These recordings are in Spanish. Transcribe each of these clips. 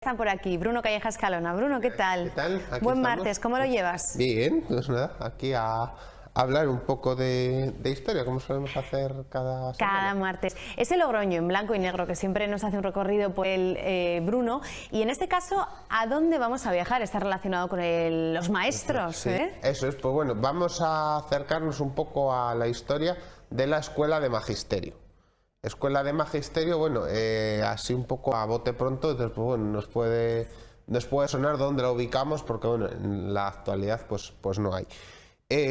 Están por aquí, Bruno Calleja Escalona. Bruno, ¿qué tal? ¿Qué tal? Aquí Buen estamos. martes, ¿cómo lo llevas? Bien, pues nada, aquí a hablar un poco de historia, como solemos hacer cada semana. Cada martes. Ese Logroño en blanco y negro que siempre nos hace un recorrido por el Bruno. Y en este caso, ¿a dónde vamos a viajar? Está relacionado con los maestros, Sí, ¿eh? eso es. Pues bueno, vamos a acercarnos un poco a la historia de la Escuela de Magisterio. Escuela de Magisterio, bueno, así un poco a bote pronto, entonces, pues bueno, nos puede sonar dónde la ubicamos, porque bueno, en la actualidad pues no hay.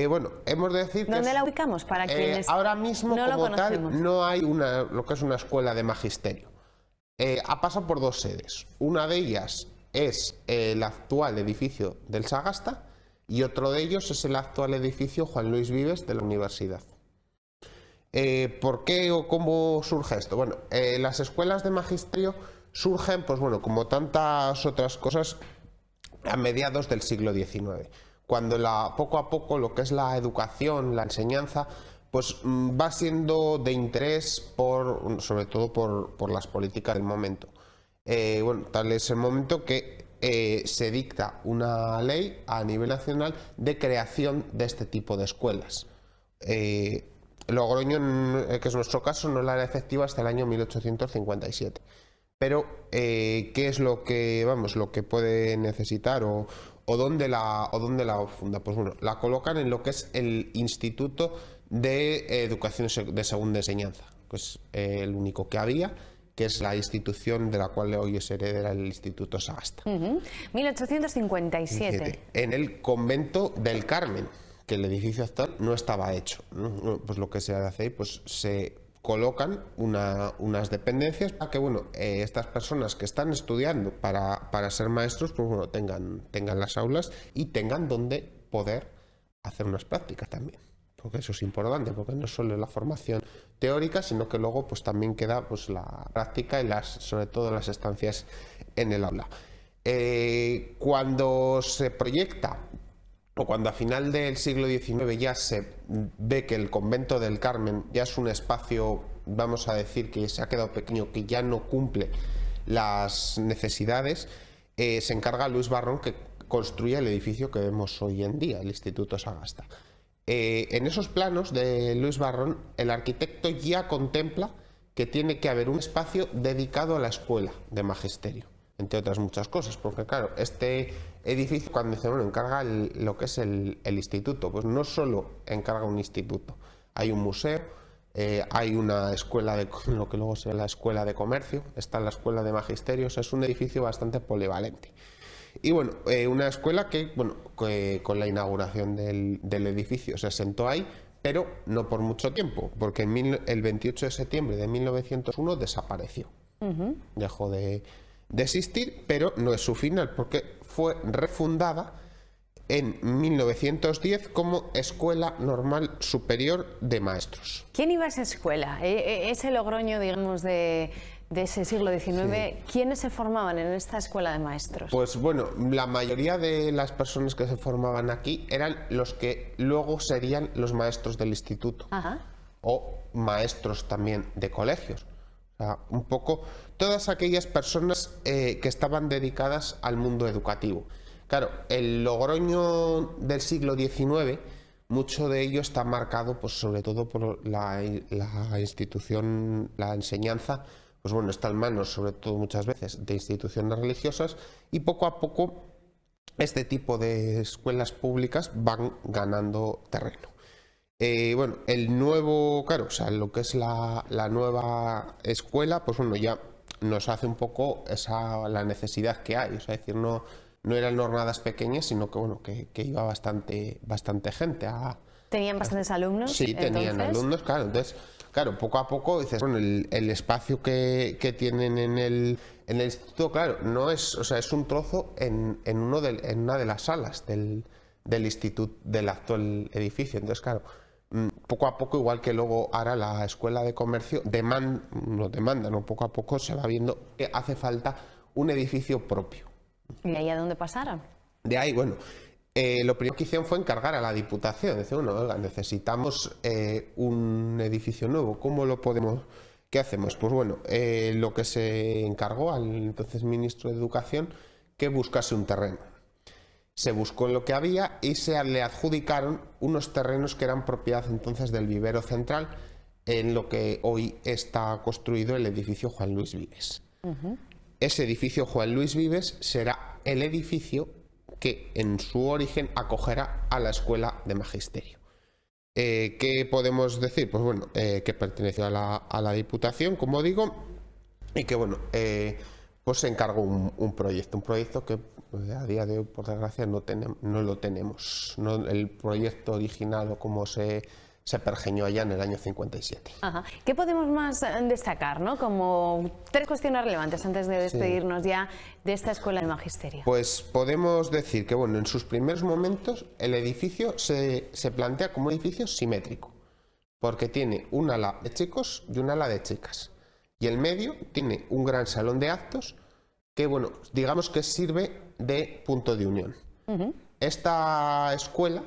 Bueno, hemos de decir que ¿Dónde la ubicamos? Para quienes ahora mismo no lo como conocemos. tal no hay lo que es una escuela de magisterio. Ha pasado por dos sedes. Una de ellas es el actual edificio del Sagasta y otro de ellos es el actual edificio Juan Luis Vives de la universidad. ¿Por qué o cómo surge esto? Bueno, las escuelas de magisterio surgen, pues bueno, como tantas otras cosas, a mediados del siglo XIX, cuando poco a poco lo que es la educación, la enseñanza, pues va siendo de interés sobre todo por las políticas del momento. Bueno, tal es el momento que se dicta una ley a nivel nacional de creación de este tipo de escuelas. Logroño, que es nuestro caso, no la era efectiva hasta el año 1857. Pero, ¿qué es lo que puede necesitar o dónde la funda? Pues bueno, la colocan en lo que es el Instituto de Educación de Segunda Enseñanza, que es el único que había, que es la institución de la cual hoy es heredera el Instituto Sagasta. 1857. En el convento del Carmen, que el edificio actual no estaba hecho, ¿no? Pues lo que se hace, pues se colocan unas dependencias para que bueno, estas personas que están estudiando para ser maestros, pues bueno, tengan las aulas y tengan donde poder hacer unas prácticas también, porque eso es importante, porque no solo es la formación teórica, sino que luego pues también queda pues la práctica y sobre todo las estancias en el aula. Cuando se proyecta o cuando a final del siglo XIX ya se ve que el convento del Carmen ya es un espacio, vamos a decir, que se ha quedado pequeño, que ya no cumple las necesidades, se encarga Luis Barrón que construya el edificio que vemos hoy en día, el Instituto Sagasta. En esos planos de Luis Barrón, el arquitecto ya contempla que tiene que haber un espacio dedicado a la escuela de magisterio, entre otras muchas cosas, porque claro, este edificio, cuando dice, bueno, encarga lo que es el instituto, pues no solo encarga un instituto, hay un museo, hay una escuela lo que luego será la escuela de comercio, está la escuela de magisterio, o sea, es un edificio bastante polivalente. Y bueno, una escuela que, bueno, con la inauguración del edificio se sentó ahí, pero no por mucho tiempo, porque el 28 de septiembre de 1901 desapareció. Dejó de existir, pero no es su final, porque fue refundada en 1910 como Escuela Normal Superior de Maestros. ¿Quién iba a esa escuela? Ese Logroño, digamos, de ese siglo XIX, sí. ¿Quiénes se formaban en esta escuela de maestros? Pues bueno, la mayoría de las personas que se formaban aquí eran los que luego serían los maestros del instituto. Ajá. O maestros también de colegios. O sea, un poco todas aquellas personas que estaban dedicadas al mundo educativo. Claro, el Logroño del siglo XIX, mucho de ello está marcado pues sobre todo por la institución, la enseñanza, pues bueno, está en manos sobre todo muchas veces de instituciones religiosas, y poco a poco este tipo de escuelas públicas van ganando terreno. Bueno, el nuevo, claro, o sea, lo que es la nueva escuela, pues bueno, ya nos hace un poco la necesidad que hay, o sea, es decir, no eran jornadas pequeñas, sino que bueno, que iba bastante gente ¿Tenían bastantes alumnos? Sí, tenían alumnos, claro, entonces, claro, poco a poco dices, bueno, el espacio que tienen en el instituto, claro, no es, o sea, es un trozo en una de las salas del instituto, del actual edificio, entonces, claro, poco a poco, igual que luego ahora la escuela de comercio poco a poco se va viendo que hace falta un edificio propio. ¿Y de ahí a dónde pasaron? De ahí, bueno, lo primero que hicieron fue encargar a la Diputación, decir, bueno, oiga, necesitamos un edificio nuevo, ¿cómo lo podemos ¿Qué hacemos? Pues bueno, lo que se encargó al entonces ministro de Educación, que buscase un terreno. Se buscó en lo que había y se le adjudicaron unos terrenos que eran propiedad entonces del vivero central, en lo que hoy está construido el edificio Juan Luis Vives. Ese edificio Juan Luis Vives será el edificio que en su origen acogerá a la Escuela de Magisterio. ¿Qué podemos decir? Pues bueno, que perteneció a la Diputación, como digo, y que bueno, pues se encargó un proyecto que pues, a día de hoy, por desgracia, no lo tenemos. El proyecto original o como se pergeñó allá en el año 57. Ajá. ¿Qué podemos más destacar, ¿no? Como 3 cuestiones relevantes antes de despedirnos ya de esta Escuela de Magisterio. Pues podemos decir que bueno, en sus primeros momentos el edificio se plantea como un edificio simétrico, porque tiene un ala de chicos y un ala de chicas. Y el medio tiene un gran salón de actos que, bueno, digamos que sirve de punto de unión. Esta escuela,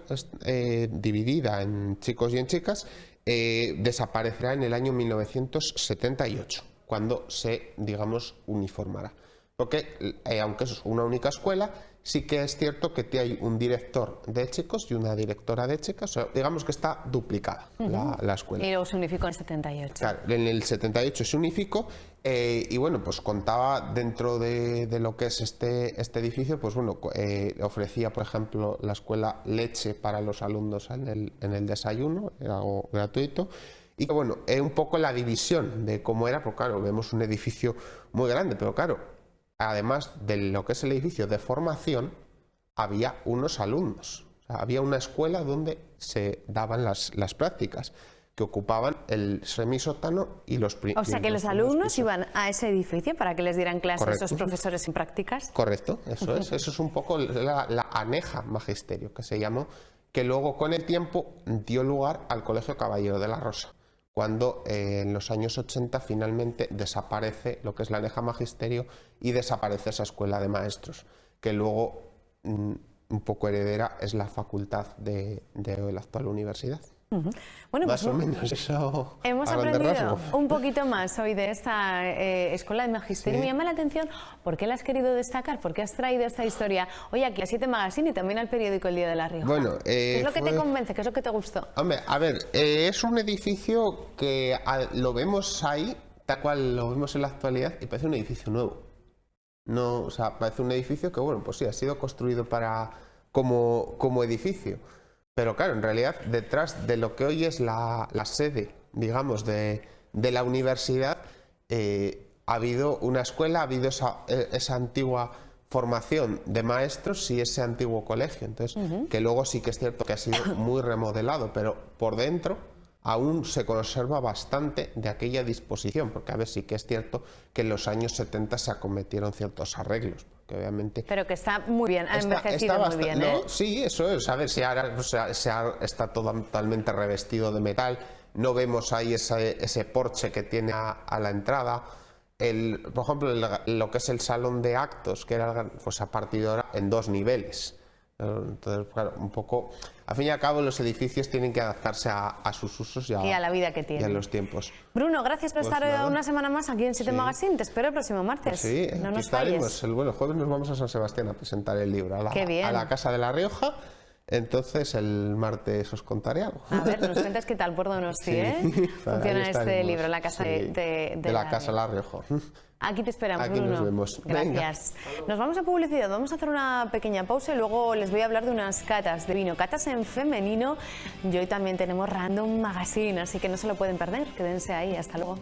dividida en chicos y en chicas, desaparecerá en el año 1978, cuando se, digamos, uniformará. Porque, aunque es una única escuela, sí que es cierto que hay un director de chicos y una directora de chicas, o sea, digamos que está duplicada la escuela. Y luego se unificó en el 78. Claro, en el 78 se unificó y bueno, pues contaba dentro de lo que es este edificio, pues bueno, ofrecía, por ejemplo, la escuela leche para los alumnos en el desayuno, era algo gratuito. Y que bueno, un poco la división de cómo era, porque claro, vemos un edificio muy grande, pero claro, además de lo que es el edificio de formación, había unos alumnos. O sea, había una escuela donde se daban las prácticas, que ocupaban el semisótano y los primeros. O sea, que los alumnos iban a ese edificio para que les dieran clases a esos profesores en prácticas. Correcto, eso es. Eso es un poco la aneja magisterio, que se llamó, que luego con el tiempo dio lugar al Colegio Caballero de la Rosa, cuando en los años 80 finalmente desaparece lo que es la aneja magisterio y desaparece esa escuela de maestros, que luego un poco heredera es la facultad de la actual universidad. Bueno, más o menos eso. Hemos aprendido un poquito más hoy de esta Escuela de Magisterio. Me llama la atención por qué la has querido destacar, por qué has traído esta historia hoy aquí a 7 Magazine y también al periódico El Día de La Rioja. Bueno, ¿qué es lo que te convence? ¿Qué es lo que te gustó? Hombre, a ver, es un edificio que lo vemos ahí, tal cual lo vemos en la actualidad, y parece un edificio nuevo. No, o sea, parece un edificio que, bueno, pues sí, ha sido construido como edificio. Pero claro, en realidad, detrás de lo que hoy es la sede, digamos, de la universidad, ha habido una escuela, ha habido esa antigua formación de maestros y ese antiguo colegio. Entonces, que luego sí que es cierto que ha sido muy remodelado, pero por dentro aún se conserva bastante de aquella disposición, porque a ver, sí que es cierto que en los años 70 se acometieron ciertos arreglos. Obviamente, pero que está muy bien, ha envejecido muy bien, ¿eh? No, sí, eso es. A ver, si ahora está totalmente revestido de metal, no vemos ahí ese porche que tiene a la entrada. Por ejemplo, lo que es el salón de actos, que era pues a partir de ahora en 2 niveles. Entonces, claro, un poco, al fin y al cabo, los edificios tienen que adaptarse a sus usos y a la vida que tienen. Y a los tiempos. Bruno, gracias por estar una semana más aquí en 7 Magazine. Te espero el próximo martes. Sí, no aquí nos estaremos. falles. El jueves nos vamos a San Sebastián a presentar el libro a la Casa de La Rioja. Entonces el martes os contaré algo. A ver, nos cuentas qué tal por Donosti, funciona este libro, la Casa de la Casa La Rioja. Aquí te esperamos, Aquí Bruno. nos vemos. Gracias. Venga. Nos vamos a publicidad, vamos a hacer una pequeña pausa y luego les voy a hablar de unas catas de vino, catas en femenino. Y hoy también tenemos Random Magazine, así que no se lo pueden perder. Quédense ahí, hasta luego.